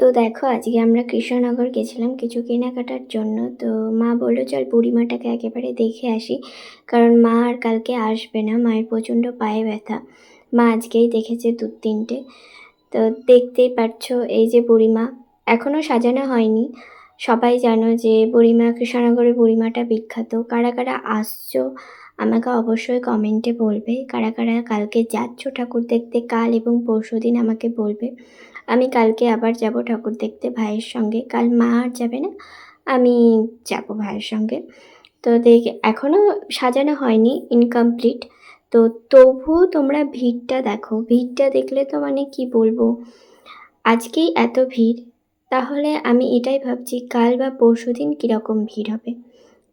তো দেখো, আজকে আমরা কৃষ্ণনগর গেছিলাম কিছু কেনাকাটার জন্য। তো মা বলল চল বুড়িমাটাকে একেবারে দেখে আসি, কারণ মা আর কালকে আসবে না, মায়ের প্রচণ্ড পায়ে ব্যথা। মা আজকেই দেখেছে দু তিনটে। তো দেখতেই পারছো এই যে বুড়িমা, এখনও সাজানো হয়নি। সবাই জানো যে বুড়িমা, কৃষ্ণনগরের বুড়িমাটা বিখ্যাত। কারা কারা আসছো আমাকে অবশ্যই কমেন্টে বলবে। কারা কারা কালকে যাচ্ছ ঠাকুর দেখতে কাল এবং পরশুদিন আমাকে বলবে। আমি কালকে আবার যাব ঠাকুর দেখতে ভাইয়ের সঙ্গে। কাল মা আর যাবে না, আমি যাব ভাইয়ের সঙ্গে। তো এখনও সাজানো হয়নি, ইনকমপ্লিট। তো তবুও তোমরা ভিড়টা দেখো, ভিড়টা দেখলে তো মানে কি বলবো, আজকেই এত ভিড়, তাহলে আমি এটাই ভাবছি কাল বা পরশুদিন কীরকম ভিড় হবে।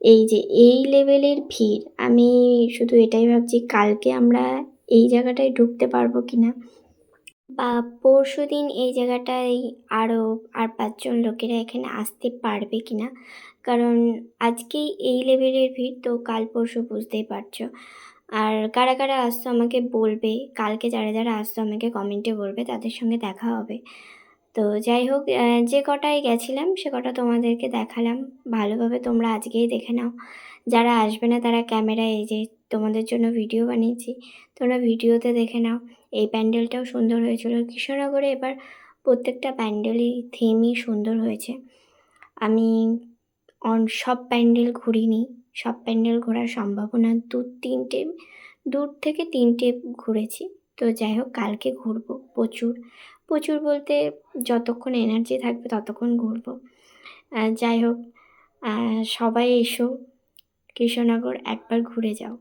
এই যে এই লেভেলের ভিড়, আমি শুধু এটাই ভাবছি কালকে আমরা এই জায়গাটায় ঢুকতে পারবো কিনা, বা পরশুদিন এই জায়গাটায় আরও আর ৫ জন লোকেরা এখানে আসতে পারবে কিনা। কারণ আজকেই এই লেভেলের ভিড়, তো কাল পরশু বুঝতেই পারছো। আর কারা কারা আসছো আমাকে বলবে, কালকে যারা যারা আসছো আমাকে কমেন্টে বলবে, তাদের সঙ্গে দেখা হবে। তো যাই হোক, যে কটায় গেছিলাম সে কটা তোমাদেরকে দেখালাম। ভালোভাবে তোমরা আজকেই দেখে নাও। যারা আসবে না তারা ক্যামেরায়, এই যে তোমাদের জন্য ভিডিও বানিয়েছি, তোমরা ভিডিওতে দেখে নাও। এই প্যান্ডেলটাও সুন্দর হয়েছিল কৃষ্ণনগরে। এবার প্রত্যেকটা প্যান্ডেলই থিমই সুন্দর হয়েছে। আমি সব প্যান্ডেল ঘুরিনি, সব প্যান্ডেল ঘোরা সম্ভবও না। দূর থেকে ৩টে ঘুরেছি। তো যাই হোক, কালকে ঘুরবো প্রচুর। প্রচুর বলতে যতক্ষণ এনার্জি থাকবে ততক্ষণ ঘুরবো। যাই হোক, সবাই এসো, কৃষ্ণনগর একবার ঘুরে যাও।